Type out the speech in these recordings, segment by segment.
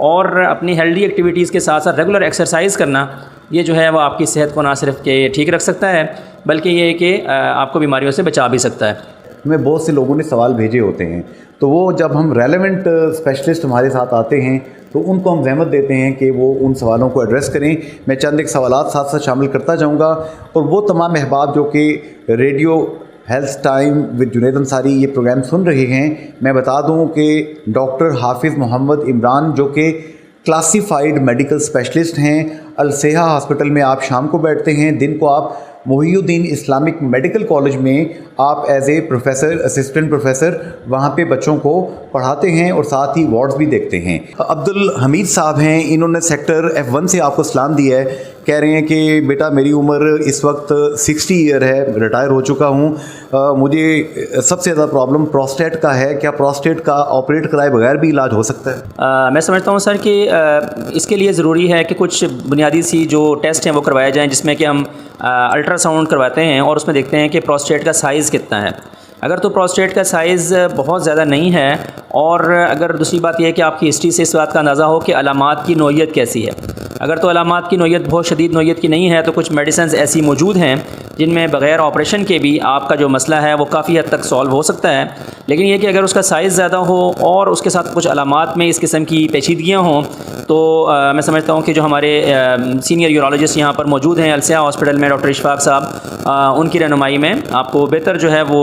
اور اپنی healthy activities کے ساتھ ساتھ ریگولر ایکسرسائز کرنا، یہ جو ہے وہ آپ کی صحت کو نہ صرف کہ ٹھیک رکھ سکتا ہے بلکہ یہ کہ آپ کو بیماریوں سے بچا بھی سکتا ہے۔ ہمیں بہت سے لوگوں نے سوال بھیجے ہوتے ہیں، تو وہ جب ہم ریلیونٹ اسپیشلسٹ ہمارے ساتھ آتے ہیں تو ان کو ہم زحمت دیتے ہیں کہ وہ ان سوالوں کو ایڈریس کریں۔ میں چند ایک سوالات ساتھ ساتھ شامل کرتا جاؤں گا، اور وہ تمام احباب جو کہ radio health time with Junaid Ansari یہ پروگرام سن رہے ہیں، میں بتا دوں کہ ڈاکٹر حافظ محمد عمران جو کہ کلاسیفائڈ میڈیکل اسپیشلسٹ ہیں، الصحہ ہاسپٹل میں آپ شام کو بیٹھتے ہیں، دن کو آپ محی الدین اسلامک میڈیکل کالج میں آپ as a professor, assistant professor وہاں پہ بچوں کو پڑھاتے ہیں اور ساتھ ہی وارڈز بھی دیکھتے ہیں۔ عبدالحمید صاحب ہیں، انہوں نے سیکٹر F1 سے آپ کو سلام دیا ہے، کہہ رہے ہیں کہ بیٹا میری عمر اس وقت 60 ایئر ہے، ریٹائر ہو چکا ہوں، مجھے سب سے زیادہ پرابلم پروسٹیٹ کا ہے، کیا پروسٹیٹ کا آپریٹ کرائے بغیر بھی علاج ہو سکتا ہے؟ میں سمجھتا ہوں سر کہ اس کے لیے ضروری ہے کہ کچھ بنیادی سی جو ٹیسٹ ہیں وہ کروائے جائیں، جس میں کہ ہم الٹرا ساؤنڈ کرواتے ہیں اور اس میں دیکھتے ہیں کہ پروسٹیٹ کا سائز کتنا ہے۔ اگر تو پروسٹیٹ کا سائز بہت زیادہ نہیں ہے، اور اگر دوسری بات یہ ہے کہ آپ کی ہسٹری سے اس بات کا اندازہ ہو کہ علامات کی نوعیت کیسی ہے، اگر تو علامات کی نوعیت بہت شدید نوعیت کی نہیں ہے تو کچھ میڈیسنز ایسی موجود ہیں جن میں بغیر آپریشن کے بھی آپ کا جو مسئلہ ہے وہ کافی حد تک سالو ہو سکتا ہے۔ لیکن یہ کہ اگر اس کا سائز زیادہ ہو اور اس کے ساتھ کچھ علامات میں اس قسم کی پیچیدگیاں ہوں تو میں سمجھتا ہوں کہ جو ہمارے سینئر یورولوجسٹ یہاں پر موجود ہیں الصحہ ہاسپٹل میں، ڈاکٹر اشفاق صاحب، ان کی رہنمائی میں آپ کو بہتر جو ہے وہ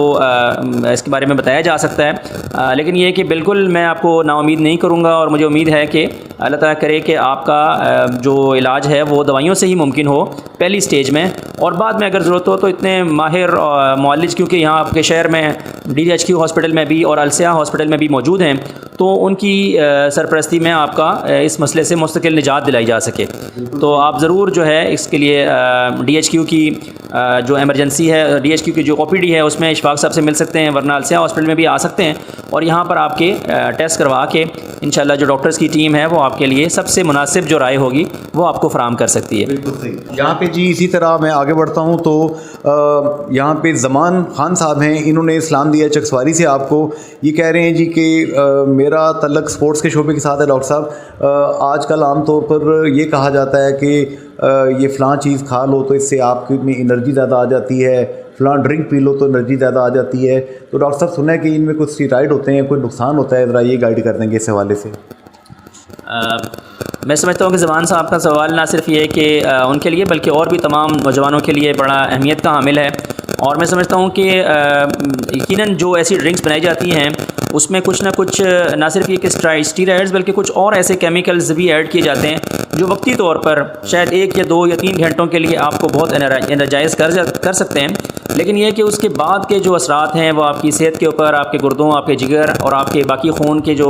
اس کے بارے میں بتایا جا سکتا ہے۔ لیکن یہ کہ بالکل میں آپ کو نا امید نہیں کروں گا، اور مجھے امید ہے کہ اللہ تعالیٰ کرے کہ آپ کا جو علاج ہے وہ دوائیوں سے ہی ممکن ہو پہلی سٹیج میں، اور بعد میں اگر ضرورت ہو تو اتنے ماہر معالج کیونکہ یہاں آپ کے شہر میں DHQ ہاسپٹل میں بھی اور الصحہ ہاسپٹل میں بھی موجود ہیں، تو ان کی سرپرستی میں آپ کا اس مسئلے سے مستقل نجات دلائی جا سکے۔ تو آپ ضرور جو ہے اس کے لیے DHQ کی جو ایمرجنسی ہے، DHQ کی جو OPD ہے اس میں اشفاق صاحب سے مل سکتے ہیں، ورنہ الصحہ ہاسپٹل میں بھی آ سکتے ہیں، اور یہاں پر آپ کے ٹیسٹ کروا کے انشاءاللہ جو ڈاکٹرز کی ٹیم ہے وہ آپ کے لیے سب سے مناسب جو رائے ہوگی وہ آپ کو فراہم کر سکتی ہے۔ بالکل صحیح۔ یہاں پہ جی اسی طرح میں آگے بڑھتا ہوں تو یہاں پہ زمان خان صاحب ہیں، انہوں نے اسلام دیا چکسواری سے آپ کو، یہ کہہ رہے ہیں جی کہ میرا تعلق سپورٹس کے شعبے کے ساتھ ہے ڈاکٹر صاحب، آج کل عام طور پر یہ کہا جاتا ہے کہ یہ فلاں چیز کھا لو تو اس سے آپ میں انرجی زیادہ آ جاتی ہے، فلاں ڈرنک پی لو تو انرجی زیادہ آ جاتی ہے، تو ڈاکٹر صاحب سنا ہے کہ ان میں کچھ اسٹیرائڈ ہوتے ہیں، کوئی نقصان ہوتا ہے، ذرا یہ گائیڈ کر دیں گے اس حوالے سے۔ میں سمجھتا ہوں کہ زمان صاحب کا سوال نہ صرف یہ کہ ان کے لیے بلکہ اور بھی تمام نوجوانوں کے لیے بڑا اہمیت کا حامل ہے، اور میں سمجھتا ہوں کہ یقیناً جو ایسی ڈرنکس بنائی جاتی ہیں اس میں کچھ نہ کچھ نہ صرف یہ کہ اسٹیرائڈز بلکہ کچھ اور ایسے کیمیکلز بھی ایڈ کیے جاتے ہیں جو وقتی طور پر شاید 1 یا 2 یا 3 گھنٹوں کے لیے آپ کو بہت انرجائز کر سکتے ہیں، لیکن یہ کہ اس کے بعد کے جو اثرات ہیں وہ آپ کی صحت کے اوپر، آپ کے گردوں، آپ کے جگر اور آپ کے باقی خون کے جو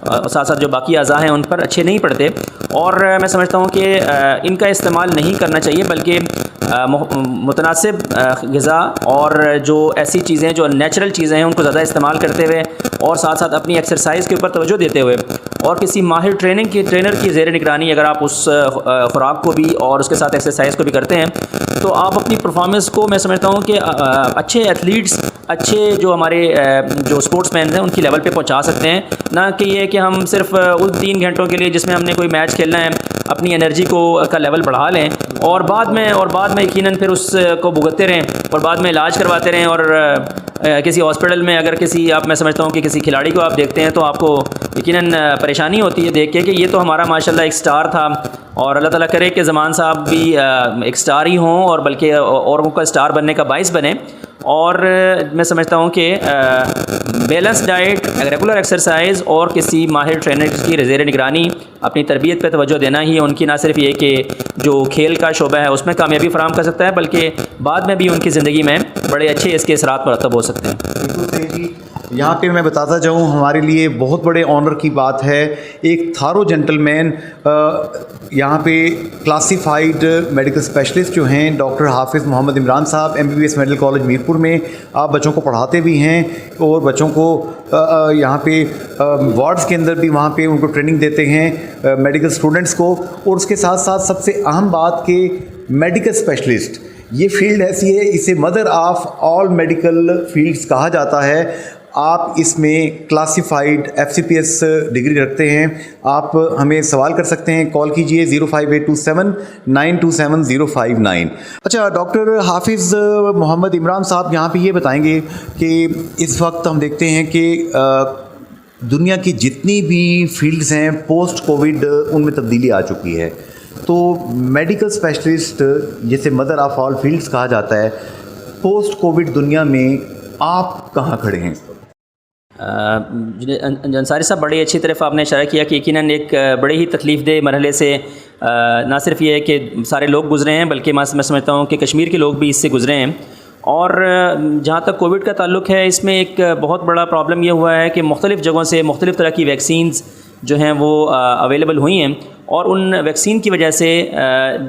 ساتھ ساتھ جو باقی اعضاء ہیں ان پر اچھے نہیں پڑتے، اور میں سمجھتا ہوں کہ ان کا استعمال نہیں کرنا چاہیے، بلکہ متناسب غذا اور جو ایسی چیزیں جو نیچرل چیزیں ہیں ان کو زیادہ استعمال کرتے ہوئے، اور ساتھ ساتھ اپنی ایکسرسائز کے اوپر توجہ دیتے ہوئے، اور کسی ماہر ٹرینر کی زیر نگرانی اگر آپ اس خوراک کو بھی اور اس کے ساتھ ایکسرسائز کو بھی کرتے ہیں تو آپ اپنی پرفارمنس کو میں سمجھتا ہوں کہ اچھے ایتھلیٹس، اچھے جو ہمارے جو اسپورٹس مین ہیں ان کی لیول پہ پہنچا سکتے ہیں، نہ کہ یہ کہ ہم صرف ان 3 گھنٹوں کے لیے جس میں ہم نے کوئی میچ کھیلنا ہے اپنی انرجی کا لیول بڑھا لیں اور بعد میں یقیناً پھر اس کو بھگتتے رہیں اور بعد میں علاج کرواتے رہیں، اور کسی ہاسپٹل میں اگر میں سمجھتا ہوں کہ کسی کھلاڑی کو آپ دیکھتے ہیں تو آپ کو یقیناً پریشانی ہوتی ہے دیکھ کے کہ یہ تو ہمارا ماشاءاللہ ایک سٹار تھا، اور اللہ تعالیٰ کرے کہ زمان صاحب بھی ایک سٹار ہی ہوں اور بلکہ اوروں کا سٹار بننے کا باعث بنے، اور میں سمجھتا ہوں کہ بیلنس ڈائٹ، ریگولر ایکسرسائز اور کسی ماہر ٹرینر کی زیر نگرانی اپنی تربیت پہ توجہ دینا ہی ان کی نہ صرف یہ کہ جو کھیل کا شعبہ ہے اس میں کامیابی فراہم کر سکتا ہے، بلکہ بعد میں بھی ان کی زندگی میں بڑے اچھے اس کے اثرات مرتب ہو سکتے ہیں۔ بالکل صحیح جی۔ یہاں پہ میں بتاتا جاؤں ہمارے لیے بہت بڑے آنر کی بات ہے، ایک تھارو جینٹل مین یہاں پہ کلاسیفائڈ میڈیکل اسپیشلسٹ جو ہیں ڈاکٹر حافظ محمد عمران صاحب MBBS میڈیکل کالج میرپور میں آپ بچوں کو پڑھاتے بھی ہیں اور بچوں کو یہاں پہ وارڈز کے اندر بھی وہاں پہ ان کو ٹریننگ دیتے ہیں میڈیکل اسٹوڈنٹس کو، اور اس کے ساتھ ساتھ سب سے اہم بات کہ میڈیکل اسپیشلسٹ یہ فیلڈ ایسی ہے، اسے mother of all medical fields کہا جاتا ہے۔ آپ اس میں کلاسیفائڈ FCPS ڈگری رکھتے ہیں. آپ ہمیں سوال کر سکتے ہیں, کال کیجئے 05827927059. اچھا ڈاکٹر حافظ محمد عمران صاحب یہاں پہ یہ بتائیں گے کہ اس وقت ہم دیکھتے ہیں کہ دنیا کی جتنی بھی فیلڈز ہیں پوسٹ کووڈ ان میں تبدیلی آ چکی ہے. تو میڈیکل اسپیشلسٹ جسے مدر آف آل فیلڈز کہا جاتا ہے, پوسٹ کووڈ دنیا میں آپ کہاں کھڑے ہیں؟ انصاری صاحب بڑی اچھی طرف آپ نے اشارہ کیا کہ یقیناً ایک بڑے ہی تکلیف دہ مرحلے سے نہ صرف یہ ہے کہ سارے لوگ گزرے ہیں بلکہ میں سمجھتا ہوں کہ کشمیر کے لوگ بھی اس سے گزرے ہیں. اور جہاں تک کووڈ کا تعلق ہے اس میں ایک بہت بڑا پرابلم یہ ہوا ہے کہ مختلف جگہوں سے مختلف طرح کی ویکسینز جو ہیں وہ اویلیبل ہوئی ہیں, اور ان ویکسین کی وجہ سے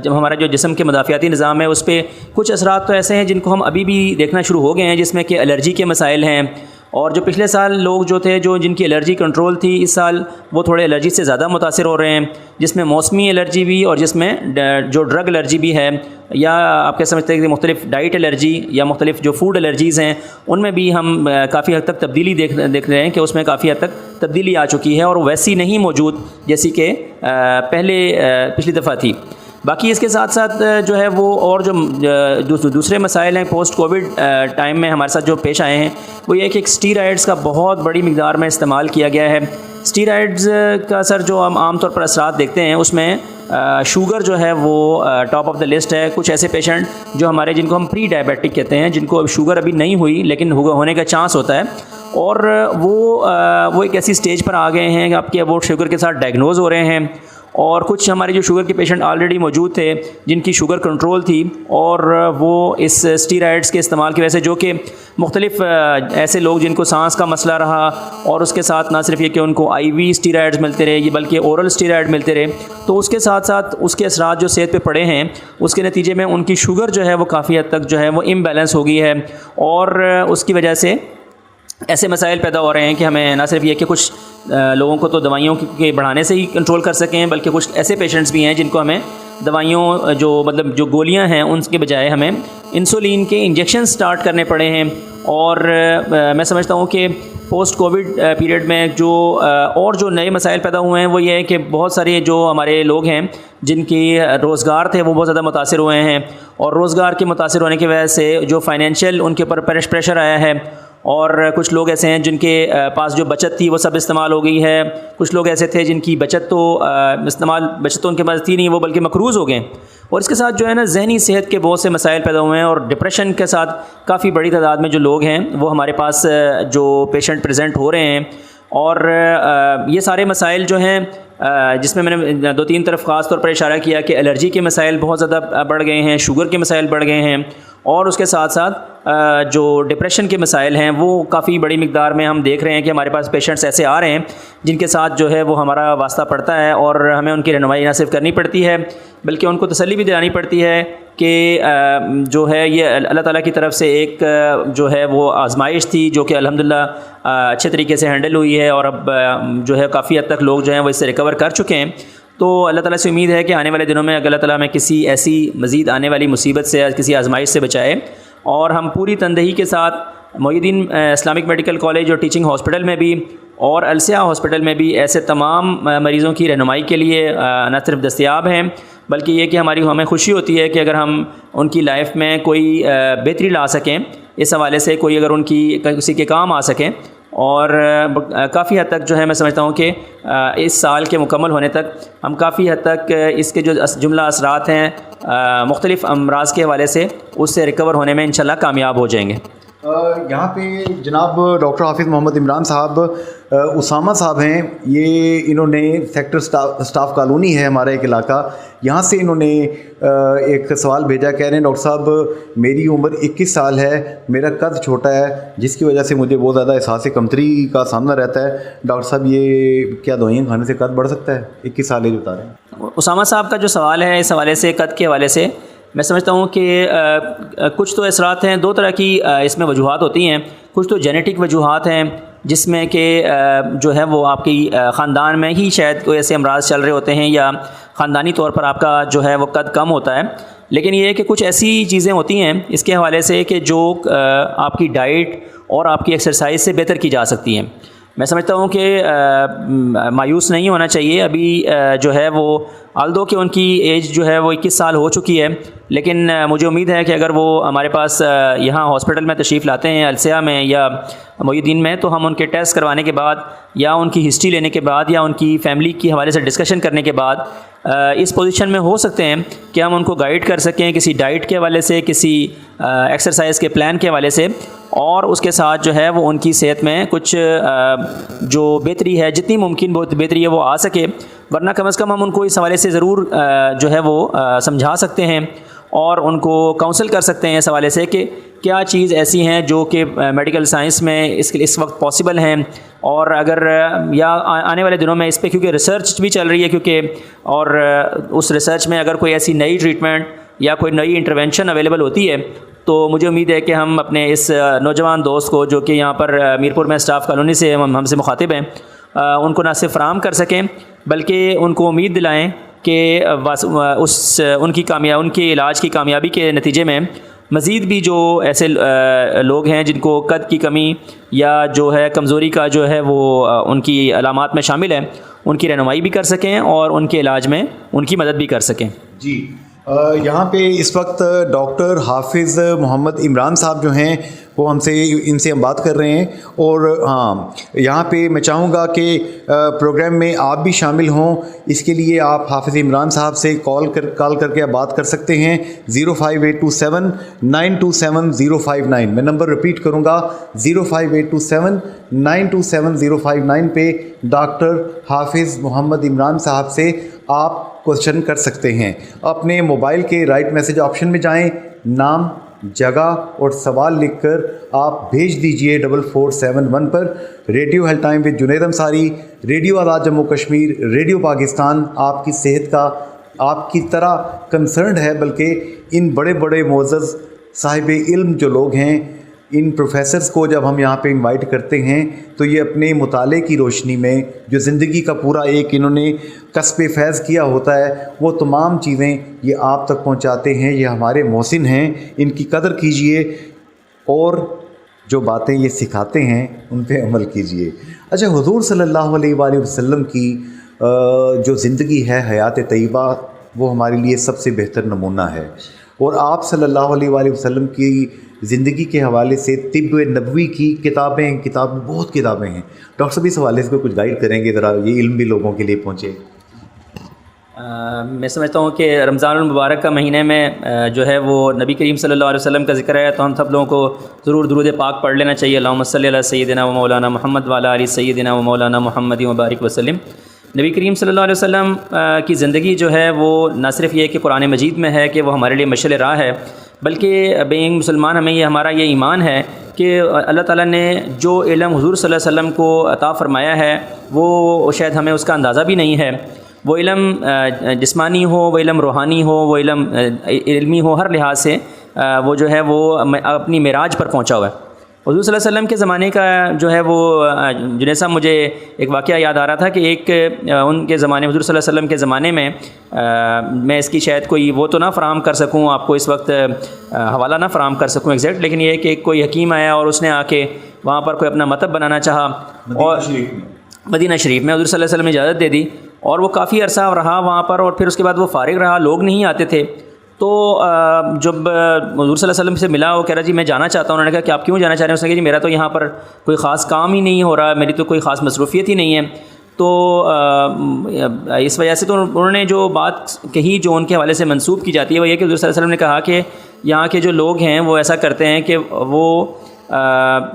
جب ہمارا جو جسم کے مدافعاتی نظام ہے اس پہ کچھ اثرات تو ایسے ہیں جن کو ہم ابھی بھی دیکھنا شروع ہو گئے ہیں, جس میں کہ الرجی کے مسائل ہیں. اور جو پچھلے سال لوگ جو تھے جن کی الرجی کنٹرول تھی, اس سال وہ تھوڑے الرجی سے زیادہ متاثر ہو رہے ہیں, جس میں موسمی الرجی بھی اور جس میں جو ڈرگ الرجی بھی ہے, یا آپ کیا سمجھتے ہیں کہ مختلف ڈائٹ الرجی یا مختلف جو فوڈ الرجیز ہیں ان میں بھی ہم کافی حد تک تبدیلی دیکھ رہے ہیں کہ اس میں کافی حد تک تبدیلی آ چکی ہے اور ویسی نہیں موجود جیسی کہ پچھلی دفعہ تھی. باقی اس کے ساتھ ساتھ جو ہے وہ اور جو دوسرے مسائل ہیں پوسٹ کووڈ ٹائم میں ہمارے ساتھ جو پیش آئے ہیں وہ یہ کہ ایک اسٹیرائڈز کا بہت بڑی مقدار میں استعمال کیا گیا ہے. اسٹیرائڈز کا اثر جو ہم عام طور پر اثرات دیکھتے ہیں اس میں شوگر جو ہے وہ ٹاپ آف دا لسٹ ہے. کچھ ایسے پیشنٹ جو ہمارے جن کو ہم پری ڈائبیٹک کہتے ہیں, جن کو شوگر ابھی نہیں ہوئی لیکن ہونے کا چانس ہوتا ہے, اور وہ ایک ایسی سٹیج پر آ گئے ہیں کہ آپ کے وہ شوگر کے ساتھ ڈائگنوز ہو رہے ہیں. اور کچھ ہمارے جو شوگر کے پیشنٹ آلریڈی موجود تھے جن کی شوگر کنٹرول تھی, اور وہ اس اسٹیرائڈز کے استعمال کی وجہ سے, جو کہ مختلف ایسے لوگ جن کو سانس کا مسئلہ رہا اور اس کے ساتھ نہ صرف یہ کہ ان کو IV اسٹیرائڈز ملتے رہے بلکہ اورل اسٹیرائڈ ملتے رہے, تو اس کے ساتھ ساتھ اس کے اثرات جو صحت پہ پڑے ہیں اس کے نتیجے میں ان کی شوگر جو ہے وہ کافی حد تک جو ہے وہ امبیلنس ہو گئی ہے. اور اس کی وجہ سے ایسے مسائل پیدا ہو رہے ہیں کہ ہمیں نہ صرف یہ کہ کچھ لوگوں کو تو دوائیوں کے بڑھانے سے ہی کنٹرول کر سکیں, بلکہ کچھ ایسے پیشنٹس بھی ہیں جن کو ہمیں دوائیوں جو گولیاں ہیں ان کے بجائے ہمیں انسولین کے انجیکشن سٹارٹ کرنے پڑے ہیں. اور میں سمجھتا ہوں کہ پوسٹ کووڈ پیریڈ میں جو نئے مسائل پیدا ہوئے ہیں وہ یہ ہے کہ بہت سارے جو ہمارے لوگ ہیں جن کی روزگار تھے وہ بہت زیادہ متاثر ہوئے ہیں, اور روزگار کے متاثر ہونے کی وجہ سے جو فائنینشیل ان کے اوپر پریشر آیا ہے. اور کچھ لوگ ایسے ہیں جن کے پاس جو بچت تھی وہ سب استعمال ہو گئی ہے. کچھ لوگ ایسے تھے جن کی بچت تو ان کے پاس تھی نہیں, وہ بلکہ مقروض ہو گئے. اور اس کے ساتھ جو ہے نا ذہنی صحت کے بہت سے مسائل پیدا ہوئے ہیں, اور ڈپریشن کے ساتھ کافی بڑی تعداد میں جو لوگ ہیں وہ ہمارے پاس جو پیشنٹ پریزنٹ ہو رہے ہیں. اور یہ سارے مسائل جو ہیں جس میں نے 2-3 طرف خاص طور پر اشارہ کیا کہ الرجی کے مسائل بہت زیادہ بڑھ گئے ہیں, شوگر کے مسائل بڑھ گئے ہیں, اور اس کے ساتھ ساتھ جو ڈپریشن کے مسائل ہیں وہ کافی بڑی مقدار میں ہم دیکھ رہے ہیں کہ ہمارے پاس پیشنٹس ایسے آ رہے ہیں جن کے ساتھ جو ہے وہ ہمارا واسطہ پڑتا ہے, اور ہمیں ان کی رہنمائی نہ صرف کرنی پڑتی ہے بلکہ ان کو تسلی بھی دلانی پڑتی ہے کہ جو ہے یہ اللہ تعالیٰ کی طرف سے ایک جو ہے وہ آزمائش تھی جو کہ الحمدللہ اچھے طریقے سے ہینڈل ہوئی ہے, اور اب جو ہے کافی حد تک لوگ جو ہیں وہ اس سے ریکور کر چکے ہیں. تو اللہ تعالیٰ سے امید ہے کہ آنے والے دنوں میں اگر اللہ تعالیٰ ہمیں کسی ایسی مزید آنے والی مصیبت سے کسی آزمائش سے بچائے, اور ہم پوری تندہی کے ساتھ محی الدین اسلامک میڈیکل کالج اور ٹیچنگ ہاسپٹل میں بھی اور السیہ ہاسپٹل میں بھی ایسے تمام مریضوں کی رہنمائی کے لیے نہ صرف دستیاب ہیں, بلکہ یہ کہ ہمیں خوشی ہوتی ہے کہ اگر ہم ان کی لائف میں کوئی بہتری لا سکیں, اس حوالے سے کوئی اگر ان کی کسی کے کام آ سکیں. اور کافی حد تک جو ہے میں سمجھتا ہوں کہ اس سال کے مکمل ہونے تک ہم کافی حد تک اس کے جو جملہ اثرات ہیں مختلف امراض کے حوالے سے اس سے ریکور ہونے میں انشاءاللہ کامیاب ہو جائیں گے. یہاں پہ جناب ڈاکٹر حافظ محمد عمران صاحب, اسامہ صاحب ہیں, یہ انہوں نے سیکٹر اسٹاف کالونی ہے ہمارا ایک علاقہ, یہاں سے انہوں نے ایک سوال بھیجا, کہہ رہے ہیں ڈاکٹر صاحب میری عمر 21 سال ہے, میرا قد چھوٹا ہے جس کی وجہ سے مجھے بہت زیادہ احساس کمتری کا سامنا رہتا ہے. ڈاکٹر صاحب یہ کیا دوائیاں کھانے سے قد بڑھ سکتا ہے؟ 21 سال ایج بتا رہے ہیں. اسامہ صاحب کا جو سوال ہے اس حوالے سے قد کے حوالے سے میں سمجھتا ہوں کہ کچھ تو اثرات ہیں, 2 طرح کی اس میں وجوہات ہوتی ہیں. کچھ تو جینیٹک وجوہات ہیں جس میں کہ جو ہے وہ آپ کی خاندان میں ہی شاید کوئی ایسے امراض چل رہے ہوتے ہیں یا خاندانی طور پر آپ کا جو ہے وہ قد کم ہوتا ہے. لیکن یہ ہے کہ کچھ ایسی چیزیں ہوتی ہیں اس کے حوالے سے کہ جو آپ کی ڈائٹ اور آپ کی ایکسرسائز سے بہتر کی جا سکتی ہیں. میں سمجھتا ہوں کہ مایوس نہیں ہونا چاہیے. ابھی جو ہے وہ آلدو کہ ان کی ایج جو ہے وہ 21 سال ہو چکی ہے، لیکن مجھے امید ہے کہ اگر وہ ہمارے پاس یہاں ہاسپٹل میں تشریف لاتے ہیں السیہ میں یا محی الدین میں، تو ہم ان کے ٹیسٹ کروانے کے بعد یا ان کی ہسٹری لینے کے بعد یا ان کی فیملی کے حوالے سے ڈسکشن کرنے کے بعد اس پوزیشن میں ہو سکتے ہیں کہ ہم ان کو گائیڈ کر سکیں کسی ڈائٹ کے حوالے سے، کسی ایکسرسائز کے پلان کے حوالے سے، اور اس کے ساتھ جو ہے وہ ان کی صحت میں کچھ جو بہتری ہے، جتنی ممکن بہت بہتری ہے وہ آ سکے. ورنہ کم از کم ہم ان کو اس حوالے سے ضرور جو ہے وہ سمجھا سکتے ہیں اور ان کو کاؤنسل کر سکتے ہیں اس حوالے سے کہ کیا چیز ایسی ہیں جو کہ میڈیکل سائنس میں اس وقت پاسبل ہیں، اور اگر یا آنے والے دنوں میں اس پہ کیونکہ ریسرچ بھی چل رہی ہے کیونکہ، اور اس ریسرچ میں اگر کوئی ایسی نئی ٹریٹمنٹ یا کوئی نئی انٹروینشن اویلیبل ہوتی ہے تو مجھے امید ہے کہ ہم اپنے اس نوجوان دوست کو جو کہ یہاں پر میرپور میں اسٹاف کالونی سے ہم سے مخاطب ہیں ان کو نہ صرف فراہم کر سکیں بلکہ ان کو امید دلائیں کہ ان کے علاج کی کامیابی کے نتیجے میں مزید بھی جو ایسے لوگ ہیں جن کو قد کی کمی یا جو ہے کمزوری کا جو ہے وہ ان کی علامات میں شامل ہے، ان کی رہنمائی بھی کر سکیں اور ان کے علاج میں ان کی مدد بھی کر سکیں. جی یہاں پہ اس وقت ڈاکٹر حافظ محمد عمران صاحب جو ہیں وہ ان سے ہم بات کر رہے ہیں، اور ہاں یہاں پہ میں چاہوں گا کہ پروگرام میں آپ بھی شامل ہوں. اس کے لیے آپ حافظ عمران صاحب سے کال کر کے آپ بات کر سکتے ہیں 05827 927 059. میں نمبر ریپیٹ کروں گا 05827 927 059 پہ ڈاکٹر حافظ محمد عمران صاحب سے آپ کوشچن کر سکتے ہیں. اپنے موبائل کے رائٹ میسج آپشن میں جائیں، نام، جگہ اور سوال لکھ کر آپ بھیج دیجئے 4471 پر. Radio health time with Junaid Ansari, radio Azad Jammu Kashmir, radio Pakistan آپ کی صحت کا آپ کی طرح کنسرنڈ ہے، بلکہ ان بڑے بڑے معزز صاحب علم جو لوگ ہیں، ان پروفیسرز کو جب ہم یہاں پہ انوائٹ کرتے ہیں تو یہ اپنے مطالعے کی روشنی میں جو زندگی کا پورا ایک انہوں نے کسب فیض کیا ہوتا ہے وہ تمام چیزیں یہ آپ تک پہنچاتے ہیں. یہ ہمارے محسن ہیں، ان کی قدر کیجئے اور جو باتیں یہ سکھاتے ہیں ان پہ عمل کیجئے. اچھا، حضور صلی اللہ علیہ وآلہ وسلم کی جو زندگی ہے حیات طیبہ وہ ہمارے لیے سب سے بہتر نمونہ ہے، اور آپ صلی اللہ علیہ وآلہ وسلم کی زندگی کے حوالے سے طب نبوی کی بہت کتابیں ہیں. ڈاکٹر صاحب اس حوالے سے کچھ گائیڈ کریں گے ذرا، یہ علم بھی لوگوں کے لیے پہنچے. میں سمجھتا ہوں کہ رمضان المبارک کا مہینے میں جو ہے وہ نبی کریم صلی اللہ علیہ وسلم کا ذکر ہے، تو ہم سب لوگوں کو ضرور درود پاک پڑھ لینا چاہیے. اللہم صلی علی سیدنا و مولانا محمد وعلی آل سیدنا و مولانا محمد وبارک وسلم. نبی کریم صلی اللہ علیہ وسلم کی زندگی جو ہے وہ نہ صرف یہ کہ قرآن مجید میں ہے کہ وہ ہمارے لیے مشعل راہ ہے، بلکہ بینگ مسلمان ہمیں ہمارا یہ ایمان ہے کہ اللہ تعالیٰ نے جو علم حضور صلی اللہ علیہ وسلم کو عطا فرمایا ہے وہ شاید ہمیں اس کا اندازہ بھی نہیں ہے. وہ علم جسمانی ہو، وہ علم روحانی ہو، وہ علم علمی ہو، ہر لحاظ سے وہ جو ہے وہ اپنی معراج پر پہنچا ہوا ہے. حضور صلی اللہ علیہ وسلم کے زمانے کا جو ہے وہ جنید صاحب مجھے ایک واقعہ یاد آ رہا تھا کہ ایک ان کے زمانے حضور صلی اللہ علیہ وسلم کے زمانے میں میں اس کی شاید کوئی وہ تو نہ فراہم کر سکوں آپ کو اس وقت، حوالہ نہ فراہم کر سکوں ایگزیکٹ، لیکن یہ ہے کہ کوئی حکیم آیا اور اس نے آ کے وہاں پر کوئی اپنا مطب بنانا چاہا، اور مدینہ شریف میں حضور صلی اللہ علیہ وسلم نے اجازت دے دی، اور وہ کافی عرصہ رہا وہاں پر، اور پھر اس کے بعد وہ فارغ رہا، لوگ نہیں آتے تھے. تو جب حضور صلی اللہ علیہ وسلم سے ملا، وہ کہہ رہا جی میں جانا چاہتا ہوں. انہوں نے کہا کہ آپ کیوں جانا چاہ رہے ہیں؟ اس نے کہا جی میرا تو یہاں پر کوئی خاص کام ہی نہیں ہو رہا، میری تو کوئی خاص مصروفیت ہی نہیں ہے. تو اس وجہ سے تو انہوں نے جو بات کہی جو ان کے حوالے سے منسوب کی جاتی ہے وہ یہ کہ حضور صلی اللہ علیہ وسلم نے کہا کہ یہاں کے جو لوگ ہیں وہ ایسا کرتے ہیں کہ وہ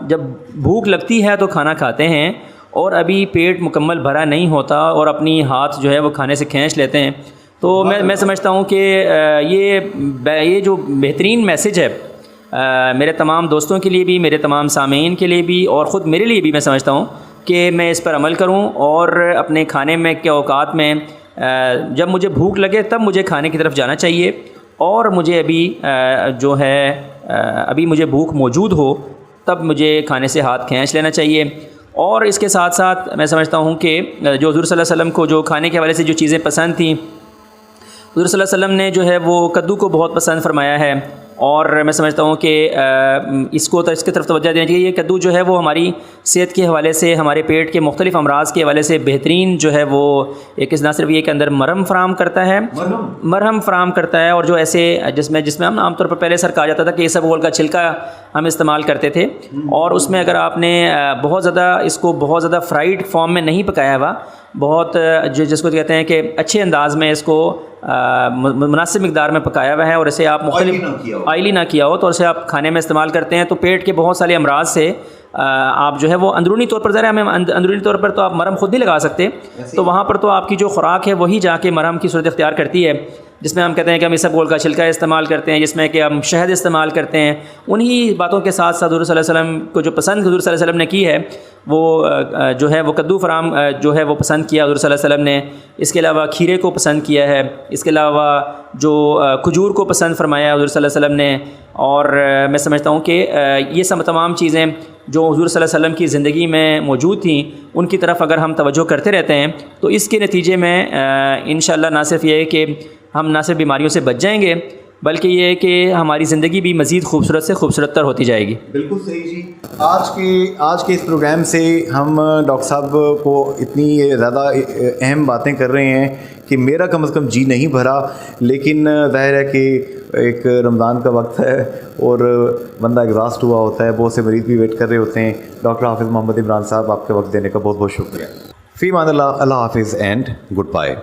جب بھوک لگتی ہے تو کھانا کھاتے ہیں، اور ابھی پیٹ مکمل بھرا نہیں ہوتا اور اپنی ہاتھ جو ہے وہ کھانے سے کھینچ لیتے ہیں. تو میں سمجھتا ہوں کہ یہ جو بہترین میسج ہے میرے تمام دوستوں کے لیے بھی، میرے تمام سامعین کے لیے بھی، اور خود میرے لیے بھی، میں سمجھتا ہوں کہ میں اس پر عمل کروں، اور اپنے کھانے میں کے اوقات میں جب مجھے بھوک لگے تب مجھے کھانے کی طرف جانا چاہیے، اور مجھے ابھی جو ہے ابھی مجھے بھوک موجود ہو تب مجھے کھانے سے ہاتھ کھینچ لینا چاہیے. اور اس کے ساتھ ساتھ میں سمجھتا ہوں کہ جو حضور صلی اللہ علیہ وسلم کو جو کھانے کے حوالے سے جو چیزیں پسند تھیں حضور صلی اللہ علیہ وسلم نے جو ہے وہ کدو کو بہت پسند فرمایا ہے، اور میں سمجھتا ہوں کہ اس کی طرف توجہ دینا چاہیے۔ یہ کدو جو ہے وہ ہماری صحت کے حوالے سے، ہمارے پیٹ کے مختلف امراض کے حوالے سے بہترین جو ہے وہ ایک نہ صرف یہ کہ اندر مرہم فراہم کرتا ہے، مرہم فراہم کرتا ہے، اور جو ایسے جس میں ہم عام طور پر پہلے سر کہا جاتا تھا کہ اسبغول کا چھلکا ہم استعمال کرتے تھے، اور اس میں اگر آپ نے بہت زیادہ فرائیڈ فارم میں نہیں پکایا ہوا، بہت جس کو کہتے ہیں کہ اچھے انداز میں اس کو مناسب مقدار میں پکایا ہوا ہے، اور اسے آپ مختلف آئلی نہ کیا ہو تو اسے آپ کھانے میں استعمال کرتے ہیں، تو پیٹ کے بہت سارے امراض سے آپ جو ہے وہ اندرونی طور پر، ظاہر ہمیں اندرونی طور پر تو آپ مرہم خود نہیں لگا سکتے، تو وہاں پر تو آپ کی جو خوراک ہے وہی جا کے مرہم کی صورت اختیار کرتی ہے، جس میں ہم کہتے ہیں کہ ہم اسبغول کا چھلکا استعمال کرتے ہیں، جس میں کہ ہم شہد استعمال کرتے ہیں۔ انہی باتوں کے ساتھ ساتھ حضور صلی اللہ علیہ وسلم کو جو پسند حضور صلی اللہ علیہ وسلم نے کی ہے وہ جو ہے وہ کدو فراہم جو ہے وہ پسند کیا حضور صلی اللہ علیہ وسلم نے، اس کے علاوہ کھیرے کو پسند کیا ہے، اس کے علاوہ جو کھجور کو پسند فرمایا حضور صلی اللہ علیہ وسلم نے، اور میں سمجھتا ہوں کہ یہ سب تمام چیزیں جو حضور صلی اللہ علیہ وسلم کی زندگی میں موجود تھیں، ان کی طرف اگر ہم توجہ کرتے رہتے ہیں تو اس کے نتیجے میں انشاءاللہ نہ صرف یہ ہے کہ ہم نہ صرف بیماریوں سے بچ جائیں گے، بلکہ یہ ہے کہ ہماری زندگی بھی مزید خوبصورت سے خوبصورت تر ہوتی جائے گی۔ بالکل صحیح جی۔ آج کے اس پروگرام سے ہم ڈاکٹر صاحب کو اتنی زیادہ اہم باتیں کر رہے ہیں کہ میرا کم از کم جی نہیں بھرا، لیکن ظاہر ہے کہ ایک رمضان کا وقت ہے اور بندہ ایگزاسٹ ہوا ہوتا ہے، بہت سے مریض بھی ویٹ کر رہے ہوتے ہیں۔ ڈاکٹر حافظ محمد عمران صاحب، آپ کے وقت دینے کا بہت بہت شکریہ۔ فی امان اللہ، اللہ حافظ اینڈ گڈ بائے۔